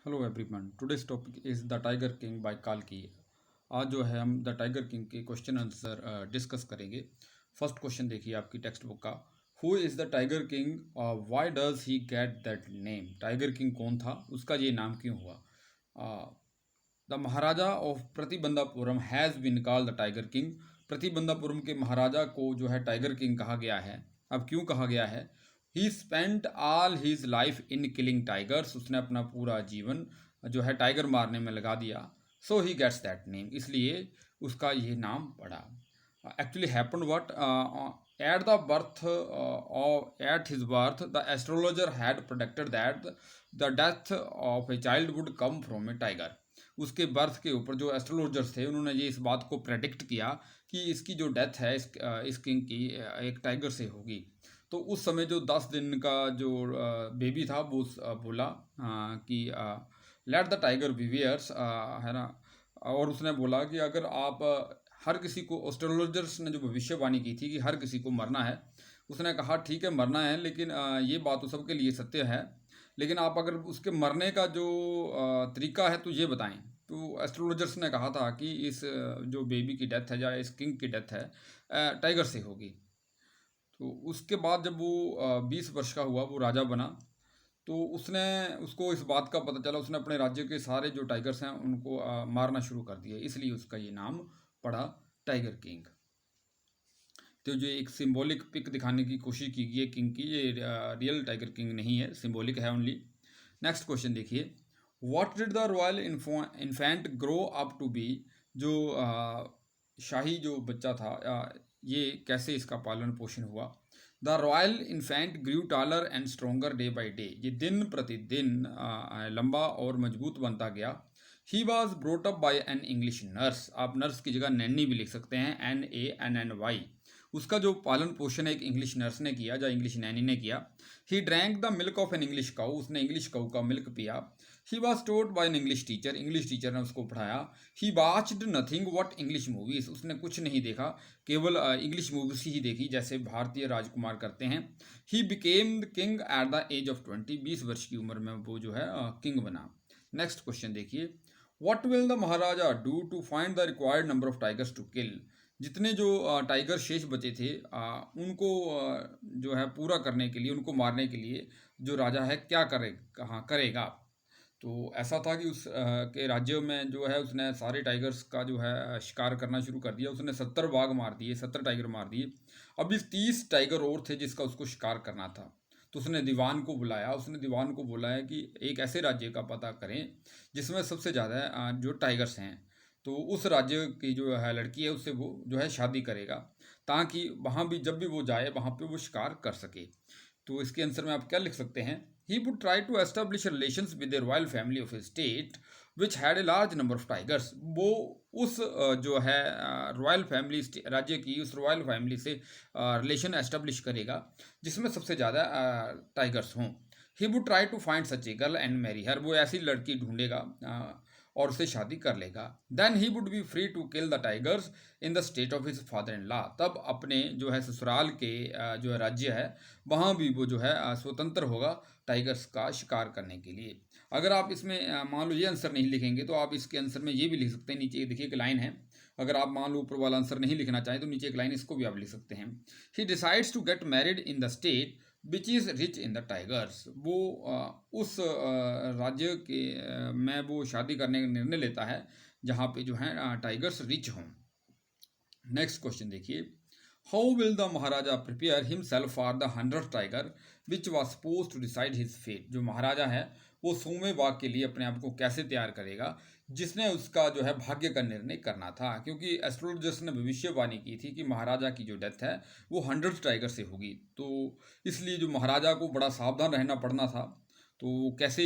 Hello everyone, today's topic is the tiger king by काल्की। आज जो है हम द टाइगर किंग के क्वेश्चन आंसर डिस्कस करेंगे। फर्स्ट क्वेश्चन देखिए आपकी टेक्स्ट बुक का। Who is the tiger king, why does he get that name? Tiger king कौन था, उसका ये नाम क्यों हुआ? The Maharaja of Pratibandhapuram has been called the tiger king. Pratibandhapuram के महाराजा को जो है टाइगर किंग कहा गया है। अब क्यों कहा गया है? He spent all his life in killing tigers. उसने अपना पूरा जीवन जो है टाइगर मारने में लगा दिया। सो ही गेट्स दैट नेम, इसलिए उसका ये नाम पड़ा। Actually happened what, at the birth, or at his birth, the astrologer had predicted that the death of a child would come from a tiger. उसके बर्थ के ऊपर जो एस्ट्रोलॉजर्स थे उन्होंने ये इस बात को प्रेडिक्ट किया कि इसकी जो डेथ है इस किंग की एक टाइगर से होगी। तो उस समय जो 10 दिन का जो बेबी था वो बोला कि लेट द टाइगर बिवियर्स, है ना। और उसने बोला कि अगर आप हर किसी को, एस्ट्रोलॉजर्स ने जो भविष्यवाणी की थी कि हर किसी को मरना है, उसने कहा ठीक है मरना है, लेकिन ये बात तो सबके लिए सत्य है, लेकिन आप अगर उसके मरने का जो तरीका है तो ये बताएं। तो एस्ट्रोलॉजर्स ने कहा था कि इस जो बेबी की डेथ है या इस किंग की डेथ है टाइगर से होगी। तो उसके बाद जब वो 20 वर्ष का हुआ, वो राजा बना, तो उसने उसको इस बात का पता चला, उसने अपने राज्य के सारे जो टाइगर्स हैं उनको मारना शुरू कर दिया, इसलिए उसका ये नाम पड़ा टाइगर किंग। तो जो एक सिंबॉलिक पिक दिखाने की कोशिश की गई है किंग की, ये रियल टाइगर किंग नहीं है, सिंबॉलिक है ओनली। नेक्स्ट क्वेश्चन देखिए। What did the royal infant grow up to be? जो शाही जो बच्चा था, ये कैसे इसका पालन पोषण हुआ? The royal infant grew taller and stronger day by day. ये दिन प्रतिदिन लंबा और मजबूत बनता गया। He was brought up by an English nurse. आप नर्स की जगह नैनी भी लिख सकते हैं, NANNY। उसका जो पालन पोषण एक इंग्लिश नर्स ने किया, जो इंग्लिश नैनी ने किया। He drank the milk of an English cow. उसने इंग्लिश काऊ का मिल्क पिया। He was taught by an English teacher. English teacher ने उसको पढ़ाया। He watched nothing but English movies. उसने कुछ नहीं देखा, केवल इंग्लिश मूवीज ही देखी, जैसे भारतीय राजकुमार करते हैं। He became the king at the age of 20। 20 वर्ष की उम्र में वो जो है किंग बना। नेक्स्ट क्वेश्चन देखिए। What will the Maharaja do to find the required number of tigers to kill? जितने जो टाइगर शेष बचे थे, उनको जो है पूरा करने के लिए, उनको मारने के लिए जो राजा है क्या करेगा। तो ऐसा था कि उस के राज्य में जो है उसने सारे टाइगर्स का जो है शिकार करना शुरू कर दिया। उसने 70 बाघ मार दिए, 70 टाइगर मार दिए। अभी 30 टाइगर और थे जिसका उसको शिकार करना था। तो उसने दीवान को बुलाया, उसने दीवान को बोला है कि एक ऐसे राज्य का पता करें जिसमें सबसे ज़्यादा जो टाइगर्स हैं। तो उस राज्य की जो है लड़की है उससे वो जो है शादी करेगा, ताकि वहाँ भी जब भी वो जाए वहाँ पे वो शिकार कर सके। तो इसके आंसर में आप क्या लिख सकते हैं? He would try to establish relations with the royal family of state which had a large number of tigers. वो उस जो है रॉयल फैमिली, राज्य की उस रॉयल फैमिली से रिलेशन एस्टेब्लिश करेगा जिसमें सबसे ज़्यादा टाइगर्स हों। He would try to find such a girl and marry her. वो ऐसी लड़की ढूंढेगा और उससे शादी कर लेगा। Then he would be free to kill the tigers in the state of his father in law. तब अपने जो है ससुराल के जो है राज्य है वहाँ भी वो जो है स्वतंत्र होगा टाइगर्स का शिकार करने के लिए। अगर आप इसमें मान लो ये आंसर नहीं लिखेंगे तो आप इसके आंसर में ये भी लिख सकते हैं। नीचे देखिए एक लाइन है, अगर आप मान लो ऊपर वाला आंसर नहीं लिखना चाहें तो नीचे एक लाइन इसको भी आप लिख सकते हैं। He decides to get married in the state which is rich in the tigers. वो उस राज्य के में वो शादी करने का निर्णय लेता है जहाँ पे जो है टाइगर्स रिच हों। नेक्स्ट क्वेश्चन देखिए। How will the Maharaja prepare himself for the 100th tiger which was suppose to decide his fate? जो महाराजा है वो 100वें बाघ के लिए अपने आप को कैसे तैयार करेगा जिसने उसका जो है भाग्य का निर्णय करना था? क्योंकि एस्ट्रोलॉजर्स ने भविष्यवाणी की थी कि महाराजा की जो डेथ है वो 100th टाइगर से होगी। तो इसलिए जो महाराजा को बड़ा सावधान रहना पड़ना था। तो कैसे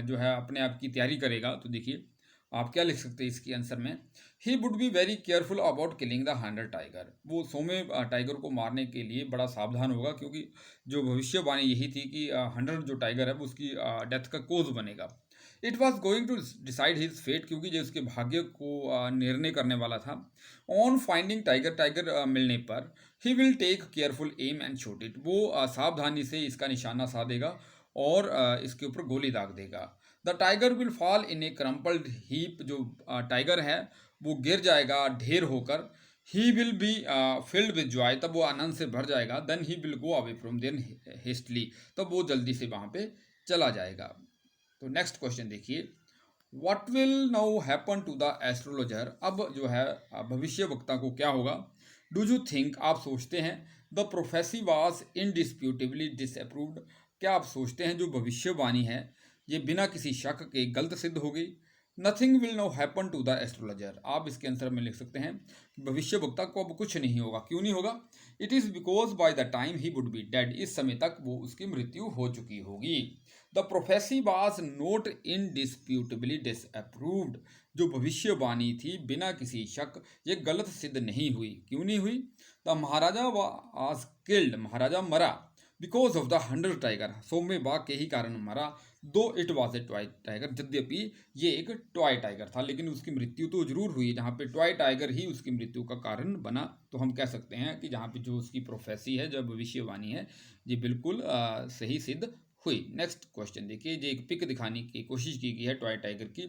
जो है अपने आप की तैयारी करेगा? तो देखिए आप क्या लिख सकते हैं इसके आंसर में। ही would be very careful about killing the 100 tiger. वो 100वें टाइगर को मारने के लिए बड़ा सावधान होगा, क्योंकि जो भविष्यवाणी यही थी कि 100 जो टाइगर है वो उसकी डेथ का कोज बनेगा। It was going to decide his fate, क्योंकि जो उसके भाग्य को निर्णय करने वाला था। ऑन फाइंडिंग टाइगर, टाइगर मिलने पर he will take careful aim and shoot it. वो सावधानी से इसका निशाना साधेगा और इसके ऊपर गोली दाग देगा। The tiger will fall in a crumpled heap, जो टाइगर है वो गिर जाएगा ढेर होकर। He will be filled with joy, तब वो आनंद से भर जाएगा। Then he will go away from then hastily, तब वो जल्दी से वहाँ पे चला जाएगा। तो नेक्स्ट क्वेश्चन देखिए, what will now happen to the astrologer, अब जो है भविष्य वक्ता को क्या होगा। डू यू थिंक, आप सोचते हैं, द प्रोफेसी वाज इनडिस्प्यूटेबली डिसअप्रूव्ड, क्या आप सोचते हैं जो भविष्यवाणी है ये बिना किसी शक के गलत सिद्ध हो गई। Nothing will now happen to the astrologer, आप इसके आंसर में लिख सकते हैं भविष्य वक्ता को अब कुछ नहीं होगा। क्यों नहीं होगा। It is because by the time he would be dead, इस समय तक वो उसकी मृत्यु हो चुकी होगी। The prophecy was not indisputably disapproved, जो भविष्यवाणी थी बिना किसी शक ये गलत सिद्ध नहीं हुई। क्यों नहीं हुई। द महाराजा वाज किल्ड, महाराजा मरा, बिकॉज ऑफ द 100 टाइगर, 100वें बाघ के ही कारण मरा। दो it was a toy tiger, यद्यपि ये एक टॉय टाइगर था, लेकिन उसकी मृत्यु तो जरूर हुई। जहाँ पे टॉय टाइगर ही उसकी मृत्यु का कारण बना, तो हम कह सकते हैं कि जहाँ पे जो उसकी प्रोफेसी है, जो भविष्यवाणी है, ये बिल्कुल सही सिद्ध हुई। नेक्स्ट क्वेश्चन देखिए, जो एक पिक दिखाने की कोशिश की गई है टॉय टाइगर की।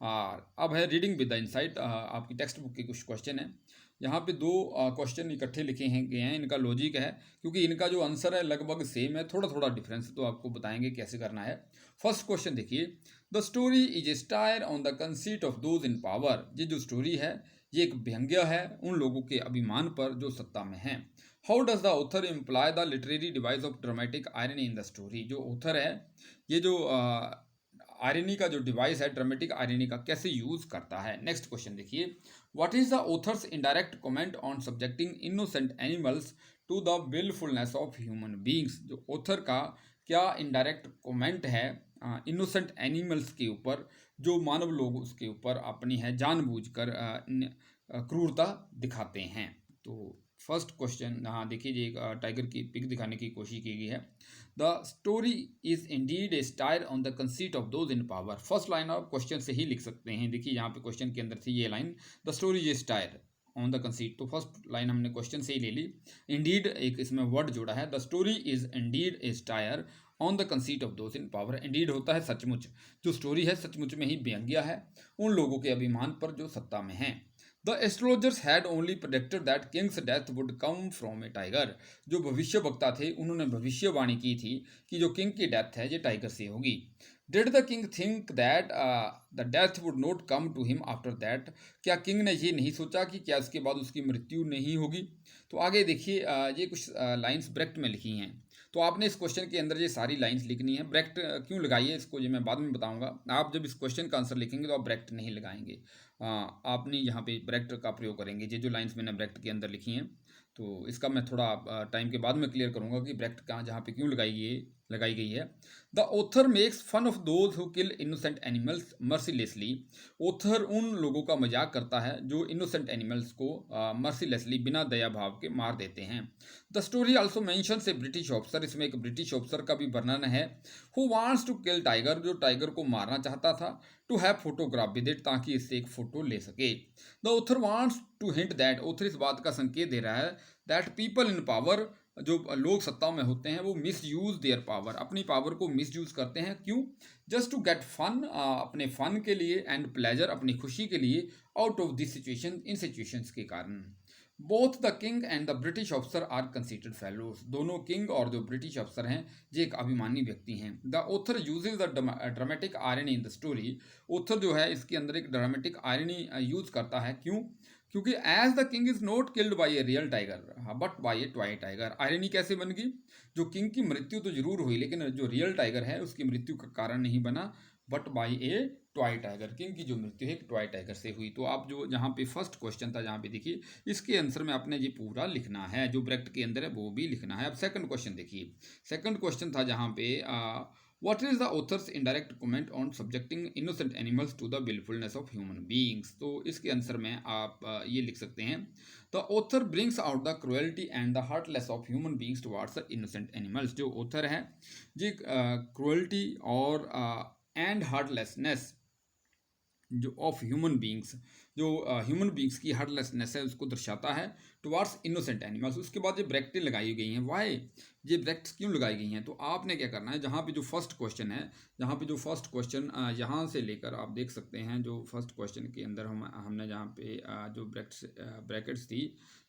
अब है रीडिंग विद द इंसाइट, आपकी टेक्स्ट बुक के कुछ क्वेश्चन है। यहाँ पे दो क्वेश्चन इकट्ठे लिखे हैं गए हैं, इनका लॉजिक है, क्योंकि इनका जो आंसर है लगभग सेम है, थोड़ा थोड़ा डिफरेंस, तो आपको बताएंगे कैसे करना है। फर्स्ट क्वेश्चन देखिए, the story is stair on the conceit of those in power, ये जो स्टोरी है ये एक व्यंग्य है उन लोगों के अभिमान पर जो सत्ता में हैं। How does the author imply the literary device of dramatic irony in the story, जो ऑथर है ये जो आयरनी का जो डिवाइस है, ड्रामेटिक आयरनी का, कैसे यूज करता है। नेक्स्ट क्वेश्चन देखिए, what is the author's indirect comment on subjecting innocent animals to the wilfulness of human beings, जो ऑथर का क्या इनडायरेक्ट कमेंट है इनोसेंट एनिमल्स के ऊपर, जो मानव लोग उसके ऊपर अपनी है जानबूझकर क्रूरता दिखाते हैं। तो फर्स्ट क्वेश्चन, हाँ देखिए, ये टाइगर की पिक दिखाने की कोशिश की गई है। The story is Indeed A stair on the conceit of those in power, first line आप क्वेश्चन से ही लिख सकते हैं। देखिए यहाँ पे क्वेश्चन के अंदर थी ये line, the story is stair on the conceit, तो फर्स्ट लाइन हमने क्वेश्चन से ही ले ली। इंडीड एक इसमें वर्ड जोड़ा है, the story is Indeed A stair on the conceit of those in power. Indeed होता है सचमुच, जो स्टोरी है सचमुच में ही व्यंग्य है उन लोगों के अभिमान पर जो सत्ता में हैं। The astrologers had only predicted that Kings death would come from A tiger, जो भविष्य वक्ता थे उन्होंने भविष्यवाणी की थी कि जो किंग की डेथ है ये टाइगर से होगी। Did the king think that the death would not come to him after that, क्या किंग ने ये नहीं सोचा कि क्या इसके बाद उसकी मृत्यु नहीं होगी। तो आगे देखिए, ये कुछ लाइंस ब्रैकेट में लिखी हैं, तो आपने इस क्वेश्चन के अंदर ये सारी लाइंस लिखनी है। ब्रैकेट क्यों लगाई है इसको ये मैं बाद में बताऊंगा। आप जब इस क्वेश्चन का आंसर लिखेंगे तो आप ब्रैकेट नहीं लगाएंगे, आपने यहाँ पे ब्रैकेट का प्रयोग करेंगे। ये जो लाइंस मैंने ब्रैकेट के अंदर लिखी हैं, तो इसका मैं थोड़ा टाइम के बाद में क्लियर करूँगा कि ब्रैकेट कहाँ जहाँ पे क्यों लगाई गई है। The author makes fun of those who kill innocent animals mercilessly, author उन लोगों का मजाक करता है जो इनोसेंट एनिमल्स को मर्सीलेसली बिना दया भाव के मार देते हैं। The story also mentions a British officer, इसमें एक ब्रिटिश ऑफिसर का भी वर्णन है, who wants to kill tiger, जो टाइगर को मारना चाहता था, to have photograph with it, ताकि इससे एक फोटो ले सके। The author wants to hint that, author इस बात का संकेत दे रहा है, दैट पीपल इन पावर, जो लोग सत्ता में होते हैं वो मिस यूज देयर पावर, अपनी पावर को मिस यूज करते हैं। क्यों। जस्ट टू गेट फन, अपने फन के लिए, एंड प्लेजर, अपनी खुशी के लिए, आउट ऑफ दिस सिचुएशन, इन सिचुएशंस के कारण। Both the king and the British officer are considered fellows, दोनों किंग और जो ब्रिटिश अफसर हैं ये एक अभिमानी व्यक्ति हैं। The author uses the dramatic irony in the story, author जो है इसके अंदर एक ड्रामेटिक आयरनी यूज करता है। क्यों। क्योंकि as the king is not killed by a real tiger but by a toy tiger, irony कैसे बन गई, जो किंग की मृत्यु तो जरूर हुई लेकिन जो रियल टाइगर है उसकी मृत्यु का कारण नहीं बना, but by a toy tiger, king की जो मृत्यु है एक टॉय टाइगर से हुई। तो आप जो जहाँ पे फर्स्ट क्वेश्चन था जहाँ पे देखिए इसके आंसर में आपने ये पूरा लिखना है, जो ब्रैकेट के अंदर है वो भी लिखना है। अब सेकंड क्वेश्चन देखिए, सेकंड क्वेश्चन था जहाँ पे what is the author's indirect comment on subjecting innocent animals to the wilfulness of human beings, तो इसके आंसर में आप ये लिख सकते हैं, the author brings out the cruelty and the heartless of human beings towards the innocent animals, जो author है ये क्रुएल्टी और एंड हार्टलेसनेस, जो ऑफ ह्यूमन बींग्स, जो ह्यूमन बींग्स की हार्टलेसनेस है उसको दर्शाता है टुवार्ड्स इनोसेंट एनिमल्स। उसके बाद ये ब्रैकेटें लगाई गई हैं। वाई ये ब्रैकेट्स क्यों लगाई गई हैं? तो आपने क्या करना है, जहाँ पे जो फर्स्ट क्वेश्चन है, जहाँ पे जो फर्स्ट क्वेश्चन यहाँ से लेकर आप देख सकते हैं, जो फर्स्ट क्वेश्चन के अंदर हमने जहाँ पे जो ब्रैकेट्स थी,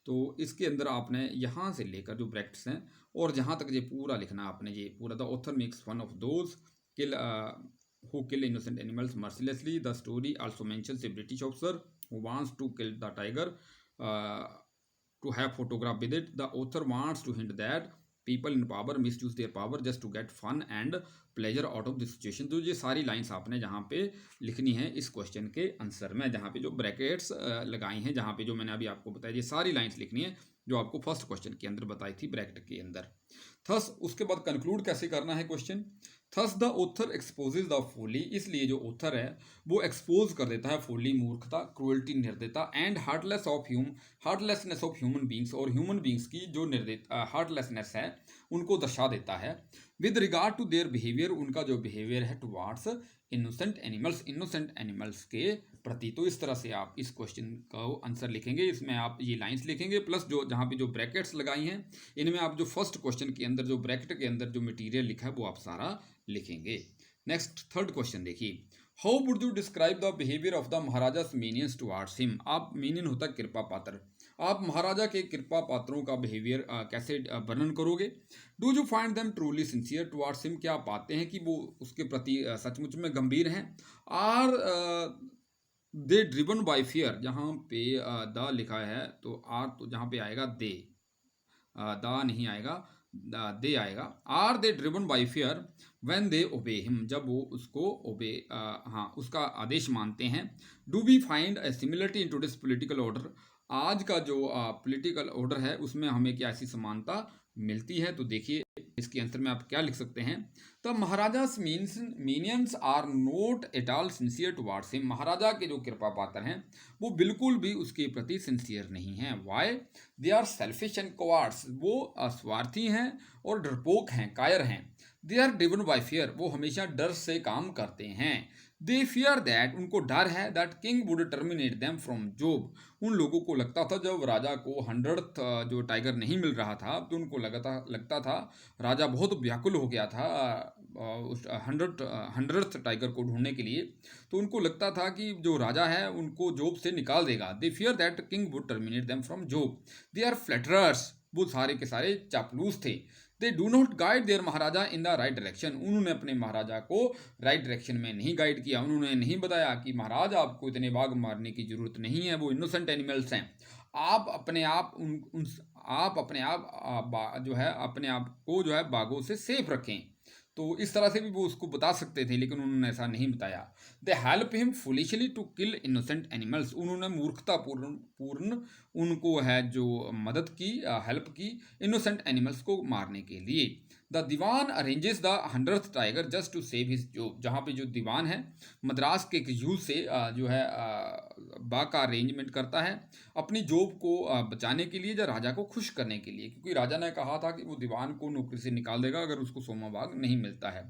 तो इसके अंदर आपने यहाँ से लेकर जो ब्रैकेट्स हैं और जहाँ तक ये पूरा लिखना, आपने ये पूरा, the author makes fun of those kill who kill innocent animals mercilessly. The story also mentions a British officer who wants to kill the tiger uh, to have photograph with it. The author wants to hint that people in power misuse their power just to get fun and pleasure out of the situation. तो ये सारी lines आपने जहाँ पे लिखनी है इस question के आंसर में, जहाँ पे जो ब्रैकेट्स लगाई हैं, जहाँ पे जो मैंने अभी आपको बताया, ये सारी लाइंस लिखनी है जो आपको फर्स्ट क्वेश्चन के अंदर बताई थी ब्रैकेट के अंदर। थस उसके बाद कंक्लूड कैसे करना है question, thus the author exposes the folly, इसलिए जो ऑथर है वो एक्सपोज कर देता है फोली, मूर्खता, क्रूएल्टी, निर्दयता, and heartlessness of human beings, और ह्यूमन बींग्स की जो हार्टलेसनेस है उनको दर्शा देता है। With regard to their behaviour, उनका जो बिहेवियर है टुवार्ड्स इनोसेंट एनिमल्स के प्रति। तो इस तरह से आप इस क्वेश्चन का आंसर लिखेंगे, इसमें आप ये लाइंस लिखेंगे प्लस जो जहाँ पे जो ब्रैकेट्स लगाई हैं इनमें आप जो फर्स्ट क्वेश्चन के अंदर जो ब्रैकेट के अंदर जो मटेरियल लिखा है वो आप सारा लिखेंगे। नेक्स्ट थर्ड क्वेश्चन देखिए, how would you describe the behaviour of the Maharaja's minions towards him. आप मीनियन होता है कृपा पात्र, आप महाराजा के कृपा पात्रों का बिहेवियर कैसे वर्णन करोगे। Do you find them truly sincere towards him, क्या आप पाते हैं कि वो उसके प्रति सचमुच में गंभीर हैं। Are they driven by fear, जहाँ पे द लिखा है तो आर तो जहाँ पे आएगा दे, द नहीं आएगा, दे आएगा। Are they driven by fear when they obey him, जब वो उसको ओबे हाँ उसका आदेश मानते हैं। Do we find a similarity in today's political order, आज का जो पॉलिटिकल ऑर्डर है उसमें हमें क्या ऐसी समानता मिलती है। तो देखिए इसके आंसर में आप क्या लिख सकते हैं, the Maharaja's minions are not at all sincere towards him, महाराजा के जो कृपा पात्र हैं वो बिल्कुल भी उसके प्रति सिंसियर नहीं हैं। Why they are selfish and cowards, वो स्वार्थी हैं और डरपोक हैं, कायर हैं। They are driven by fear, वो हमेशा डर से काम करते हैं। दे फियर दैट, उनको डर है, that king would terminate them from job, उन लोगों को लगता था जब राजा को 100th जो टाइगर नहीं मिल रहा था तो उनको लगता था राजा बहुत व्याकुल हो गया था उस 100th टाइगर को ढूंढने के लिए, तो उनको लगता था कि जो राजा है उनको जॉब से निकाल देगा। They fear that king would terminate them from job. They are flatterers, वो सारे के सारे चापलूस थे। They do not guide their Maharaja in the right direction, उन्होंने अपने महाराजा को राइट डायरेक्शन में नहीं गाइड किया, उन्होंने नहीं बताया कि महाराज आपको इतने बाघ मारने की जरूरत नहीं है, वो इनोसेंट एनिमल्स हैं। आप अपने आप आप अपने आप जो है अपने आप को जो है बाघों से सेफ रखें। तो इस तरह से भी वो उसको बता सकते थे लेकिन उन्होंने ऐसा नहीं बताया। They help him foolishly to kill innocent animals, उन्होंने मूर्खतापूर्ण उनको है जो मदद की, हेल्प की इनोसेंट एनिमल्स को मारने के लिए। The Dewan arranges the 100th tiger just to save his job, जहाँ पे जो दीवान है मद्रास के एक यूथ से जो है बाघ का अरेंजमेंट करता है अपनी जॉब को बचाने के लिए या राजा को खुश करने के लिए, क्योंकि राजा ने कहा था कि वो दीवान को नौकरी से निकाल देगा अगर उसको 100वां बाघ नहीं मिलता है।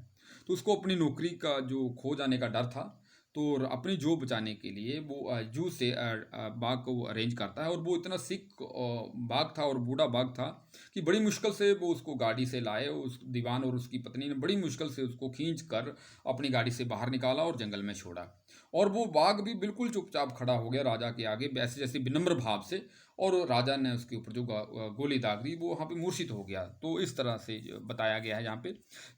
तो उसको अपनी नौकरी का जो खो जाने का डर था, तो अपनी जॉब बचाने के लिए वो जू से बाघ को अरेंज करता है। और वो इतना सिक बाघ था और बूढ़ा बाघ था कि बड़ी मुश्किल से वो उसको गाड़ी से लाए, उस दीवान और उसकी पत्नी ने बड़ी मुश्किल से उसको खींच कर अपनी गाड़ी से बाहर निकाला और जंगल में छोड़ा। और वो बाघ भी बिल्कुल चुपचाप खड़ा हो गया राजा के आगे, ऐसे जैसे विनम्र भाव से, और राजा ने उसके ऊपर जो गोली दाग दी वो वहाँ पे मूर्छित हो गया। तो इस तरह से बताया गया है यहाँ पे।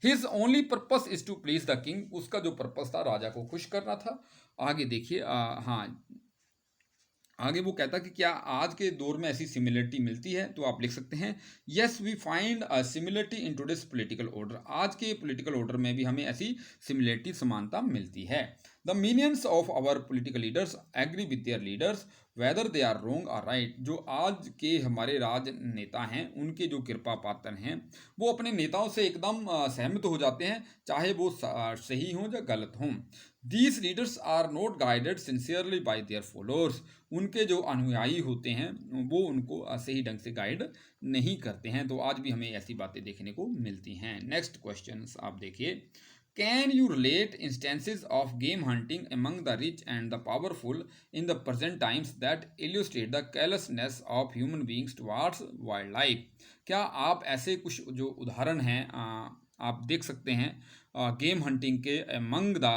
His only purpose is to please the king, उसका जो पर्पस था राजा को खुश करना था। आगे देखिए हाँ आगे वो कहता कि क्या आज के दौर में ऐसी सिमिलरिटी मिलती है, तो आप लिख सकते हैं yes we find a similarity in today's political order, आज के पॉलिटिकल ऑर्डर में भी हमें ऐसी सिमिलरिटी समानता मिलती है। The minions of our political leaders agree with their leaders whether they are wrong और राइट, जो आज के हमारे राजनेता हैं उनके जो कृपा पात्र हैं वो अपने नेताओं से एकदम सहमत हो जाते हैं, चाहे वो सही हों या गलत हों। These leaders are not guided sincerely by their followers, उनके जो अनुयायी होते हैं वो उनको सही ढंग से गाइड नहीं करते हैं। तो आज भी हमें ऐसी बातें देखने को मिलती हैं। नेक्स्ट क्वेश्चन आप देखिए, Can you relate instances of game hunting among the rich and the powerful in the present times that illustrate the carelessness of human beings towards wildlife? क्या आप ऐसे कुछ जो उदाहरण हैं आप देख सकते हैं गेम हंटिंग के अमंग द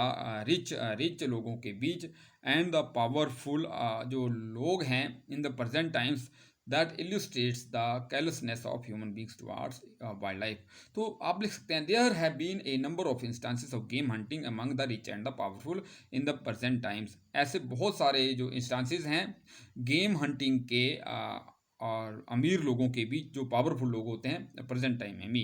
रिच लोगों के बीच एंड द पावरफुल जो लोग हैं in the present times that illustrates the carelessness of human beings towards wildlife. तो आप लिख सकते हैं there have been a number of instances of game hunting among the rich and the powerful in the present times. ऐसे बहुत सारे जो instances हैं गेम हंटिंग के और अमीर लोगों के बीच जो पावरफुल लोग होते हैं प्रेजेंट टाइम में भी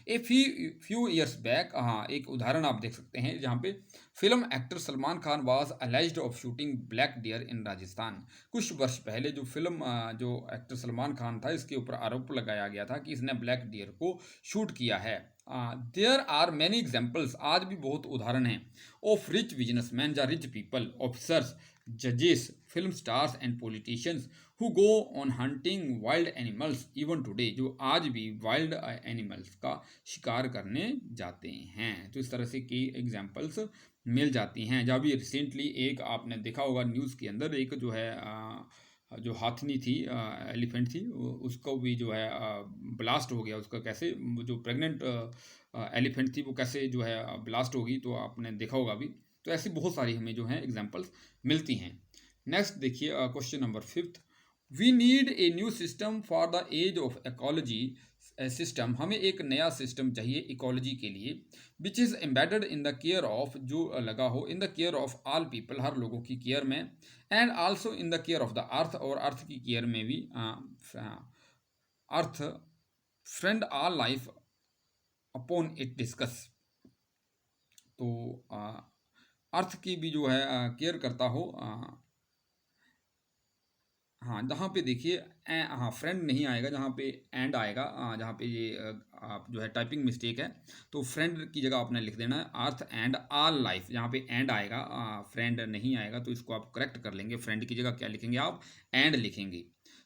ए फ्यू ईयर्स बैक। हाँ, एक उदाहरण आप देख सकते हैं जहाँ पे film actor Salman Khan was alleged of shooting black deer in Rajasthan. कुछ वर्ष पहले जो फिल्म जो एक्टर सलमान खान था इसके ऊपर आरोप लगाया गया था कि इसने ब्लैक डियर को शूट किया है। देयर आर मैनी एग्जाम्पल्स, आज भी बहुत उदाहरण हैं ऑफ रिच बिजनेसमैन या रिच पीपल, ऑफिसर्स, जजेस, film stars and politicians who go on hunting wild animals even today, जो आज भी वाइल्ड एनिमल्स का शिकार करने जाते हैं। तो इस तरह से कई एग्जाम्पल्स मिल जाती हैं। जब भी रिसेंटली एक आपने देखा होगा न्यूज़ के अंदर एक जो है जो हाथनी थी एलिफेंट थी उसको भी जो है ब्लास्ट हो गया, उसका कैसे जो प्रेग्नेंट एलिफेंट थी वो कैसे जो है ब्लास्ट होगी, तो आपने देखा होगा अभी। तो ऐसी बहुत सारी हमें जो है एग्जाम्पल्स मिलती हैं। नेक्स्ट देखिए question number 5, we need a new system for the age of ecology system, हमें एक नया सिस्टम चाहिए इकोलॉजी के लिए which is embedded in the care of, जो लगा हो in the care of all people, हर लोगों की केयर में, and also in the care of the earth, और अर्थ की केयर में भी, earth friend all life upon it discuss. तो अर्थ की भी जो है केयर करता हो। हाँ, जहाँ पे देखिए हाँ फ्रेंड नहीं आएगा, जहाँ पे एंड आएगा, जहाँ पे ये आप जो है टाइपिंग मिस्टेक है, तो फ्रेंड की जगह आपने लिख देना है अर्थ एंड ऑल लाइफ। जहाँ पे एंड आएगा फ्रेंड नहीं आएगा, तो इसको आप करेक्ट कर लेंगे। फ्रेंड की जगह क्या लिखेंगे आप, एंड लिखेंगे।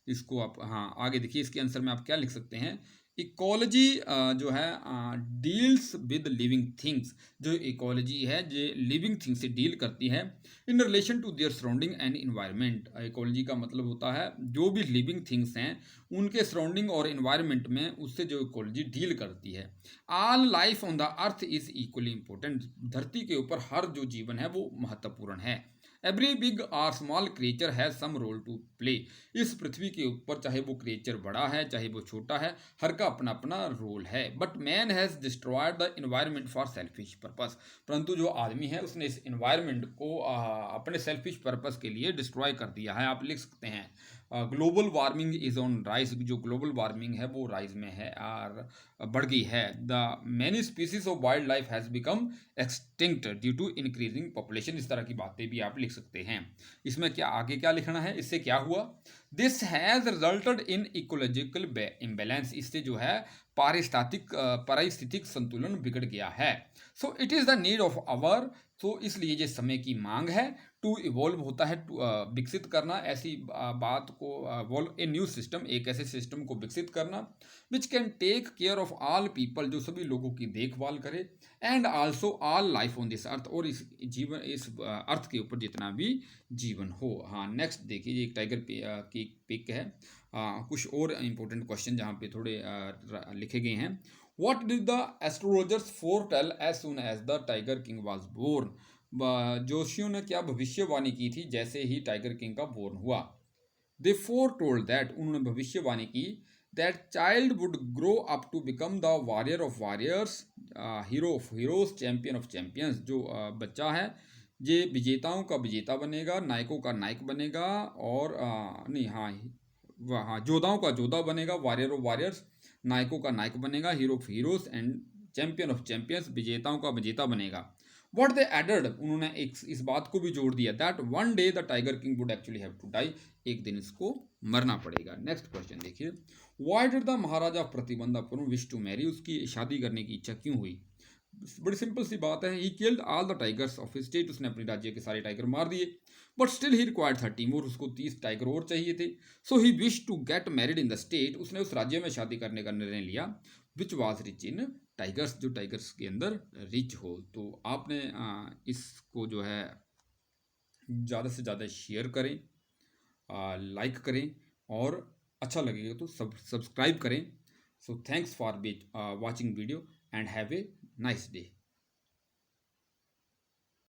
इसको आप हाँ आगे देखिए, इसके आंसर में आप क्या लिख सकते हैं, इकोलॉजी जो है डील्स विद लिविंग थिंग्स, जो इकोलॉजी है जो लिविंग थिंग्स से डील करती है in relation to their surrounding and environment. Ecology का मतलब होता है जो भी लिविंग थिंग्स हैं उनके सराउंडिंग और इन्वायरमेंट में उससे जो इकोलॉजी डील करती है। All life on the earth is equally important, धरती के ऊपर हर जो जीवन है वो महत्वपूर्ण है। एवरी बिग और small creature has some role to play, इस पृथ्वी के ऊपर चाहे वो क्रिएचर बड़ा है चाहे वो छोटा है, हर का अपना अपना रोल है। But man has destroyed the environment for selfish purpose, परंतु जो आदमी है उसने इस इन्वायरमेंट को अपने सेल्फिश पर्पस के लिए डिस्ट्रॉय कर दिया है। आप लिख सकते हैं global warming is on rise, जो ग्लोबल वार्मिंग है वो राइज में है और बढ़ गई है। The many species of wildlife has become extinct due to increasing population, इस तरह की बातें भी आप लिख सकते हैं। इसमें क्या आगे क्या लिखना है, इससे क्या हुआ, this has resulted in ecological imbalance, इससे जो है पारिस्थितिक संतुलन बिगड़ गया है। So it is the need of hour, तो इसलिए ये समय की मांग है टू इवॉल्व होता है, टू विकसित करना ऐसी बात को, इवॉल्व ए न्यू सिस्टम, एक ऐसे सिस्टम को विकसित करना which can take care of all people, जो सभी लोगों की देखभाल करे, and also all life on this earth, और इस जीवन इस अर्थ के ऊपर जितना भी जीवन हो। हाँ नेक्स्ट देखिए, ये एक टाइगर की पिक है। कुछ और इंपॉर्टेंट क्वेश्चन जहाँ पे थोड़े लिखे गए हैं। What did the astrologers foretell as soon as the Tiger King was born? जोशियों ने क्या भविष्यवाणी की थी जैसे ही टाइगर किंग का बोर्न हुआ। They foretold that, उन्होंने भविष्यवाणी की that child would grow up to become the warrior of warriors, hero of heroes, champion of champions, जो बच्चा है ये विजेताओं का विजेता बनेगा, नायकों का नायक बनेगा, और नहीं हाँ जोधाओं का जोधा बनेगा, वॉरियर ऑफ वॉरियर्स नायकों का नायक बनेगा, hero of heroes and champion of champions विजेताओं का विजेता बनेगा। व्हाट दे एडेड, उन्होंने इस बात को भी जोड़ दिया that one day the tiger king would actually have to die, एक दिन इसको मरना पड़ेगा। नेक्स्ट क्वेश्चन देखिए, why did the Maharaja Pratibandhapuram wish to marry, उसकी शादी करने की इच्छा क्यों हुई। बड़ी सिंपल सी बात है, he killed all the tigers of his state, उसने अपने राज्य के सारे टाइगर मार दिए, but still he required 30 more, उसको 30 टाइगर और चाहिए थे। So he wish to get married in the state, उसने उस राज्य में शादी करने का निर्णय लिया which was rich in tigers जो टाइगर्स के अंदर रिच हो। तो आपने इसको जो है ज़्यादा से ज़्यादा शेयर करें, लाइक करें, और अच्छा लगेगा तो सब्सक्राइब करें। So thanks for watching video and have a nice day.